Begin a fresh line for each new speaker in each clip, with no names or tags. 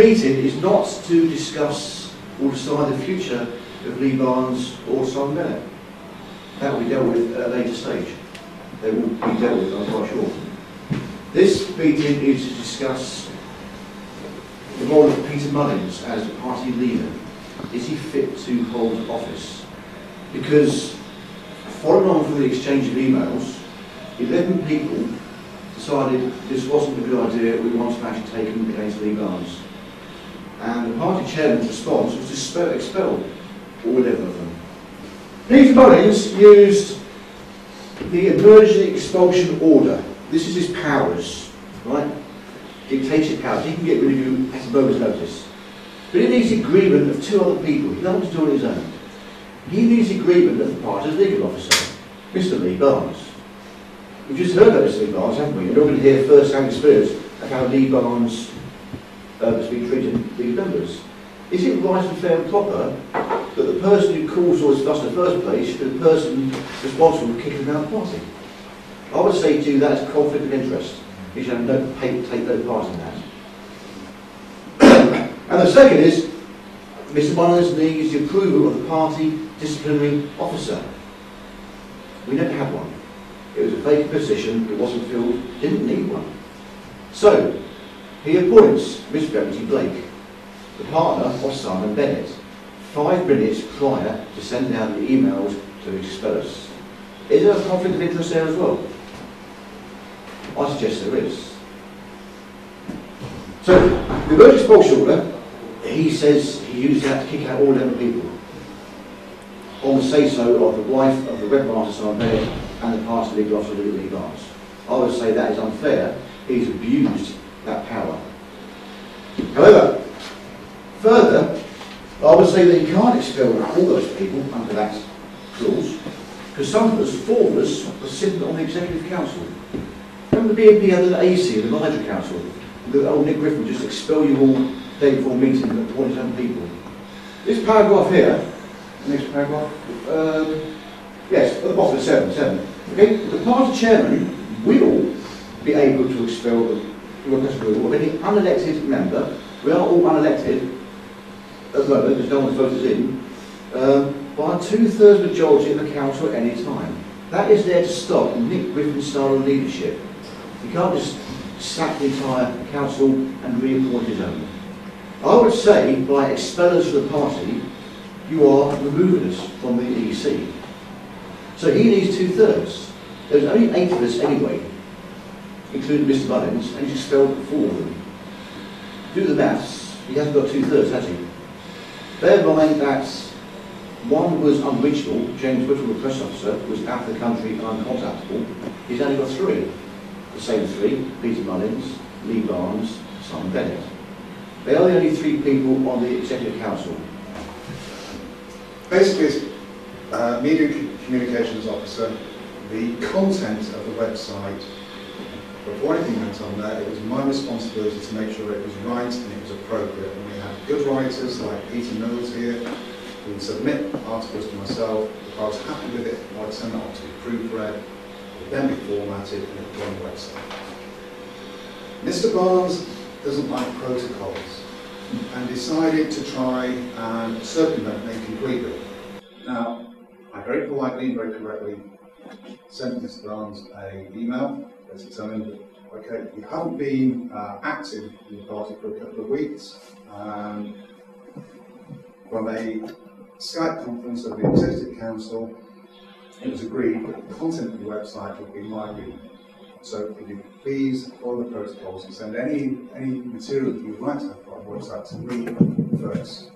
meeting is not to discuss or decide the future of Lee Barnes or Simon Bennett. That will be dealt with at a later stage. They will be dealt with, I'm quite sure. This meeting is to discuss the role of Peter Mullins as the party leader. Is he fit to hold office? Because, following on from the exchange of emails, 11 people decided this wasn't a good idea, we want to actually take him against Lee Barnes. And the party chairman's response was to expel all 11 of them. Peter Mullins used the emergency expulsion order. This is his powers, right? Dictatorship powers. He can get rid of you at a moment's notice. But he needs the agreement of 2 other people. He doesn't want to do it on his own. He needs the agreement of the party's legal officer, Mr. Lee Barnes. We've just heard about Mr. Lee Barnes, haven't we? You're not going to hear first-hand experience of how Lee Barnes has been treating these members. Is it right and fair and proper that the person who caused all this fuss in the first place should be the person responsible for kicking him out of the party? I would say to you that's a conflict of interest. You should have take no part in that. And the second is, Mr. Mullins needs the approval of the party disciplinary officer. We never had one. It was a vacant position, it wasn't filled, didn't need one. So, he appoints Mr. Deputy Blake, the partner of Simon Bennett, 5 minutes prior to sending out the emails to expel us. Is there a conflict of interest there as well? I suggest there is. So, the emergency expulsion order, he says he used that to kick out all 11 people. On the say-so of the wife of the Red Master Simon Bennett and the party legal officer Lee Barnes. I would say that is unfair. He's abused that power. However, further, I would say that he can't expel all those people under that clause, because some of us, 4 of us, were sitting on the Executive Council. Remember the BNP had an AC, the Manager Council? The old Nick Griffin just expel you all day before meeting and appoint 7 people. This paragraph here, next paragraph, yes, at the bottom of 7. Okay, the party chairman will be able to expel any unelected member. We are all unelected at the moment, because no one's voted in, by a 2/3 majority of the council at any time. That is there to stop Nick Griffin's style of leadership. You can't just sack the entire council and reappoint his own. I would say, by expellers from the party, you are removing us from the EC. So he needs 2/3. There's only 8 of us anyway, including Mr. Mullins, and he's expelled 4 of them. Do the maths, he hasn't got 2/3, has he? Bear in mind that one was unreachable, James Whittle, the press officer, was out of the country and uncontactable. He's only got 3. The same 3, Peter Mullins, Lee Barnes, Simon Bennett. They are the only 3 people on the Executive Council.
Basically, as media communications officer, the content of the website, before anything went on there, it was my responsibility to make sure it was right and it was appropriate. And we had good writers like Peter Mills here, who would submit articles to myself. If I was happy with it, I would send it off to be proofread, it would then be formatted and it would go on the website. Mr. Barnes doesn't like protocols and decided to try and circumvent them completely. Now, I very politely and very correctly sent Mr. Barnes an email to tell him that, okay, you haven't been active in the party for a couple of weeks. From a Skype conference of the Executive Council, it was agreed that the content of the website would be my reading. So could you please follow the protocols and send any material that you'd like to have on the website to me first.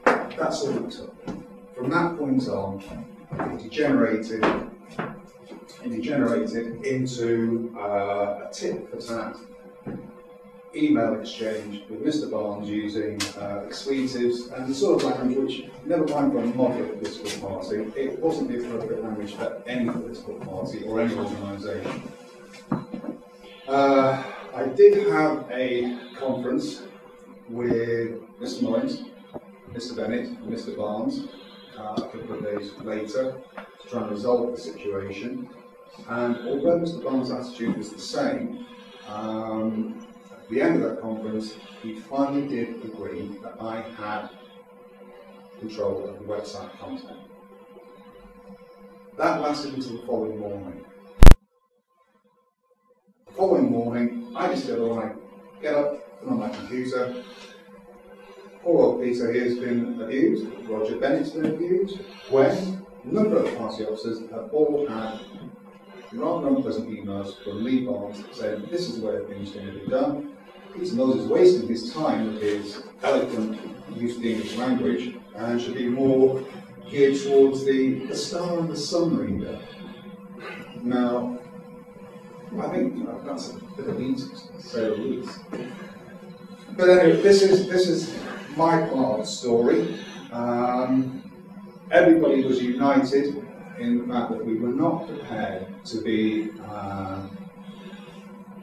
That's all it took. From that point on, it degenerated into a tit-for-tat email exchange with Mr. Barnes using expletives and the sort of language which, never mind for a moderate political party, it wasn't the appropriate language for any political party or any organisation. I did have a conference with Mr. Mullins, Mr. Bennett and Mr. Barnes a couple of days later to try and resolve the situation. And although Mr. Barnes' attitude was the same, At the end of that conference, he finally did agree that I had control of the website content. That lasted until the following morning. The following morning, I discovered when I get up, put on my computer, poor old Peter here has been abused, Roger Bennett's been abused, when a number of party officers have all had rather unpleasant emails from Lee Barnes saying this is the way things are going to be done. Peter Mills is wasting his time with his eloquent use of the English language and should be more geared towards the Star and the Sun reader. Now, I think that's a bit of elitist, to say the least. But anyway, this is my part of the story. Everybody was united in the fact that we were not prepared to be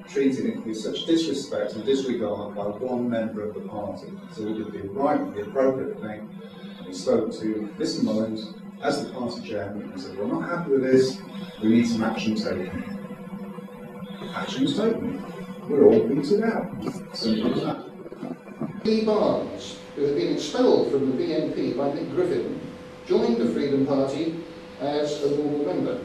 treated with such disrespect and disregard by one member of the party. So we did the right and the appropriate thing. We spoke to Mr. Mullins as the party chairman and said, we're not happy with this, we need some action taken. Action was taken. We're all beaten out. Simple as that.
Lee Barnes, who had been expelled from the BNP by Nick Griffin, joined the Freedom Party as a normal member.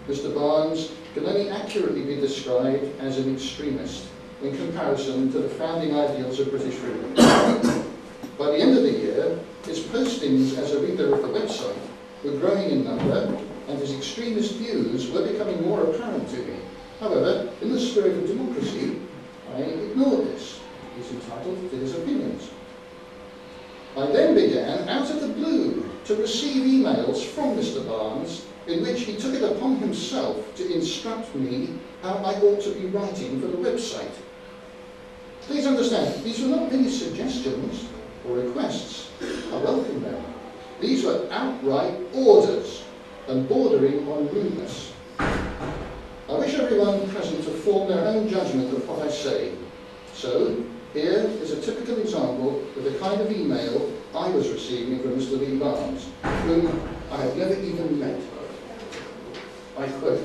Mr. Barnes can only accurately be described as an extremist in comparison to the founding ideals of British freedom. By the end of the year, his postings as a reader of the website were growing in number, and his extremist views were becoming more apparent to me. However, in the spirit of democracy, I ignored this. He's entitled to his opinions. I then began, out of the blue, to receive emails from Mr. Barnes in which he took it upon himself to instruct me how I ought to be writing for the website. Please understand, these were not merely suggestions or requests. I welcome them. These were outright orders and bordering on rudeness. I wish everyone present to form their own judgment of what I say. So, here is a typical example of the kind of email I was receiving from Mr. Lee Barnes, whom I had never even met. I quote,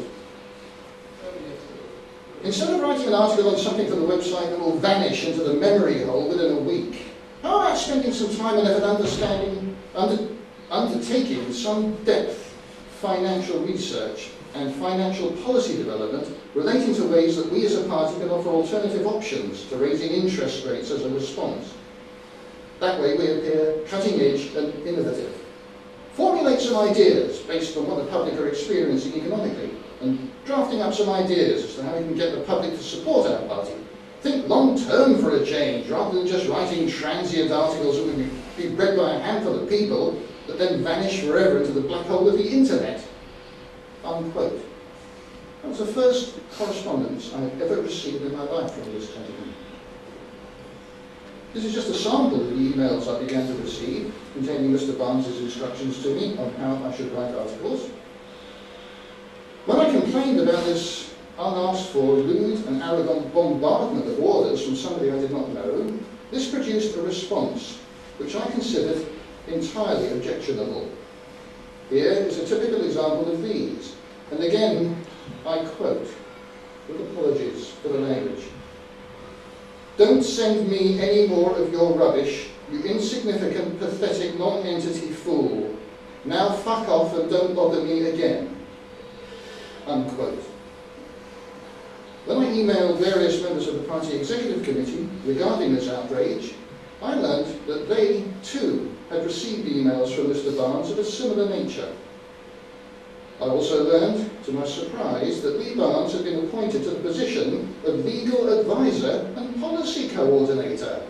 "Instead of writing an article on something for the website that will vanish into the memory hole within a week, how about spending some time and effort undertaking some depth financial research and financial policy development relating to ways that we as a party can offer alternative options to raising interest rates as a response. That way we appear cutting edge and innovative. Formulate some ideas based on what the public are experiencing economically, and drafting up some ideas as to how we can get the public to support our party. Think long term for a change, rather than just writing transient articles that would be read by a handful of people that then vanish forever into the black hole of the internet." Unquote. That was the first correspondence I have ever received in my life from this gentleman. This is just a sample of the emails I began to receive, containing Mr. Barnes' instructions to me on how I should write articles. When I complained about this unasked for, rude and arrogant bombardment of orders from somebody I did not know, this produced a response which I considered entirely objectionable. Here is a typical example of these, and again, I quote, with apologies for the language. "Don't send me any more of your rubbish, you insignificant, pathetic, non-entity fool. Now fuck off and don't bother me again." Unquote. When I emailed various members of the party executive committee regarding this outrage, I learned that they, too, had received emails from Mr. Barnes of a similar nature. I also learned, to my surprise, that Lee Barnes had been appointed to the position of legal advisor and policy coordinator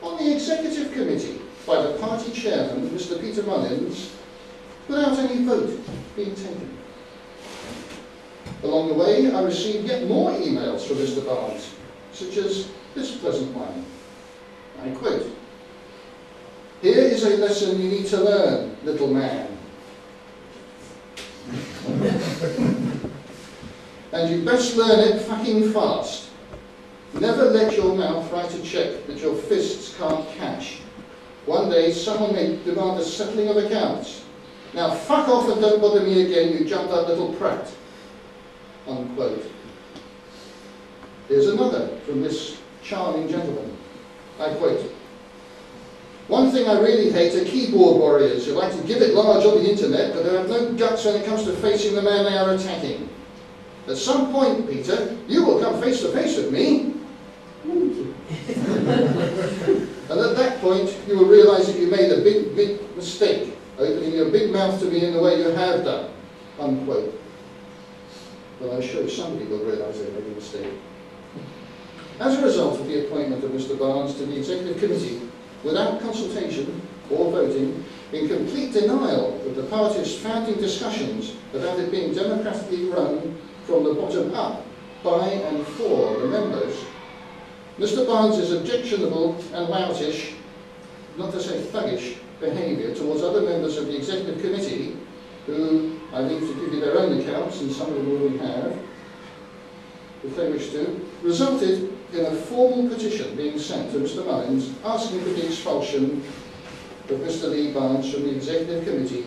on the executive committee by the party chairman, Mr. Peter Mullins, without any vote being taken. Along the way, I received yet more emails from Mr. Barnes, such as this pleasant one. I quote, "Here is a lesson you need to learn, little man. And you best learn it fucking fast. Never let your mouth write a cheque that your fists can't cash. One day someone may demand a settling of accounts. Now fuck off and don't bother me again, you jumped up little prat." Unquote. Here's another from this charming gentleman. I quote, "One thing I really hate are keyboard warriors who like to give it large on the internet but who have no guts when it comes to facing the man they are attacking. At some point, Peter, you will come face to face with me. And at that point, you will realise that you made a big mistake, opening your big mouth to me in the way you have done." Unquote. Well, I'm sure somebody will realise they made a mistake. As a result of the appointment of Mr. Barnes to the Executive Committee, without consultation or voting, in complete denial of the party's founding discussions about it being democratically run from the bottom up by and for the members, Mr. Barnes' objectionable and loutish, not to say thuggish, behaviour towards other members of the Executive Committee, who I leave to give you their own accounts, and some of them already have, if they wish to, resulted in a formal petition being sent to Mr. Mullins asking for the expulsion of Mr. Lee Barnes from the Executive Committee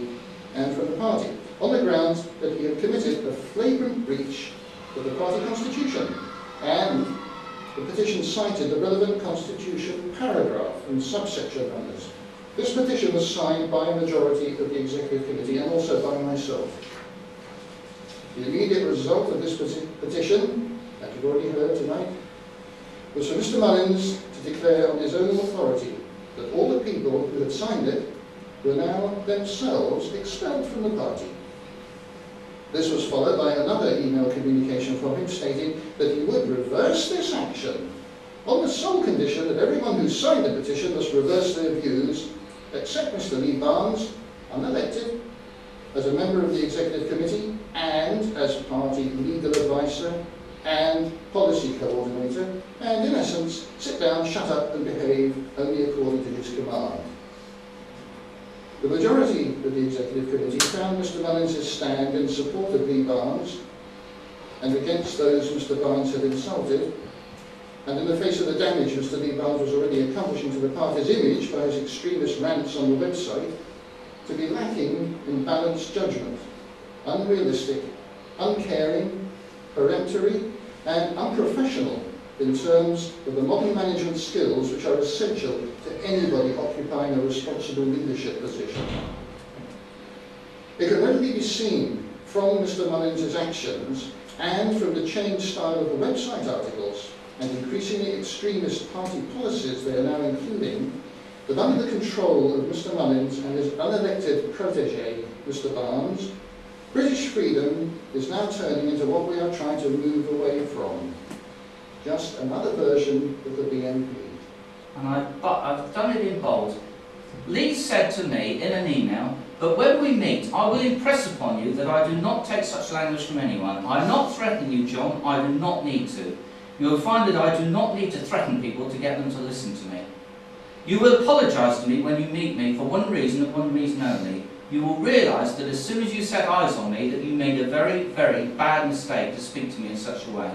and from the party, on the grounds that he had committed a flagrant breach of the party constitution, and the petition cited the relevant constitution paragraph and subsection numbers. This petition was signed by a majority of the Executive Committee and also by myself. The immediate result of this petition, that you've already heard tonight, was for Mr. Mullins to declare on his own authority that all the people who had signed it were now themselves expelled from the party. This was followed by another email communication from him stating that he would reverse this action on the sole condition that everyone who signed the petition must reverse their views, except Mr. Lee Barnes, unelected, as a member of the Executive Committee and as party legal advisor and policy coordinator, and in essence, sit down, shut up and behave only according to his command. The majority of the Executive Committee found Mr. Mullins' stand in support of Lee Barnes and against those Mr. Barnes had insulted, and in the face of the damage Mr. Lee Barnes was already accomplishing to the party's image by his extremist rants on the website, to be lacking in balanced judgment, unrealistic, uncaring, peremptory and unprofessional in terms of the modern management skills which are essential to anybody occupying a responsible leadership position. It can readily be seen from Mr. Mullins' actions and from the changed style of the website articles and increasingly extremist party policies they are now including, that under the control of Mr. Mullins and his unelected protege, Mr. Barnes, British freedom is now turning into what we are trying to move away from. Just another version of the BNP.
And I've done it in bold. Lee said to me in an email, "But when we meet, I will impress upon you that I do not take such language from anyone. I am not threatening you, John. I do not need to. You will find that I do not need to threaten people to get them to listen to me. You will apologise to me when you meet me for one reason and one reason only. You will realise that as soon as you set eyes on me that you made a very, very bad mistake to speak to me in such a way.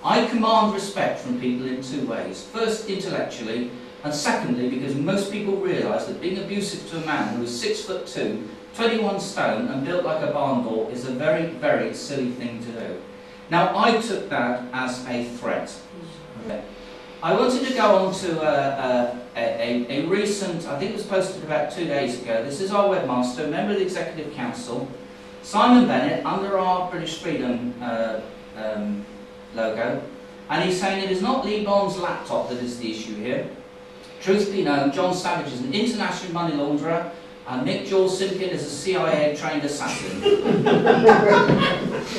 I command respect from people in two ways. First, intellectually, and secondly, because most people realise that being abusive to a man who is 6'2", 21 stone and built like a barn door is a very, very silly thing to do." Now, I took that as a threat. Okay. I wanted to go on to a recent, I think it was posted about 2 days ago. This is our webmaster, a member of the Executive Council, Simon Bennett, under our British Freedom logo, and he's saying it is not Lee Barnes' laptop that is the issue here. Truth be known, John Savage is an international money launderer, and Nick Simpkins is a CIA-trained assassin.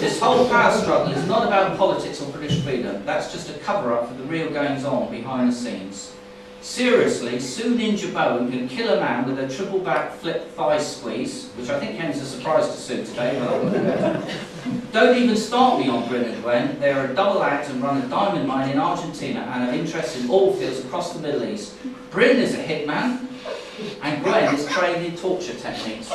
This whole power struggle is not about politics or British freedom. That's just a cover-up for the real goings-on behind the scenes. Seriously, Sue Ninja Bowen can kill a man with a triple back flip thigh squeeze, which I think came as a surprise to Sue today, but I wouldn't know. Don't even start me on Bryn and Gwen. They are a double act and run a diamond mine in Argentina and have interest in oil fields across the Middle East. Bryn is a hitman, and Gwen is trained in torture techniques.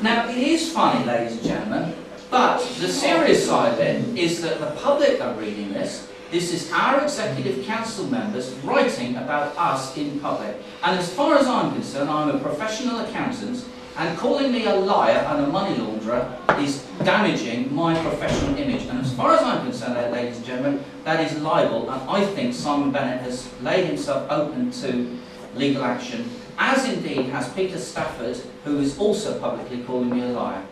Now, it is funny, ladies and gentlemen, but the serious side of it is that the public are reading this. This is our Executive Council members writing about us in public. And as far as I'm concerned, I'm a professional accountant. And calling me a liar and a money launderer is damaging my professional image. And as far as I'm concerned, ladies and gentlemen, that is libel. And I think Simon Bennett has laid himself open to legal action, as indeed has Peter Stafford, who is also publicly calling me a liar.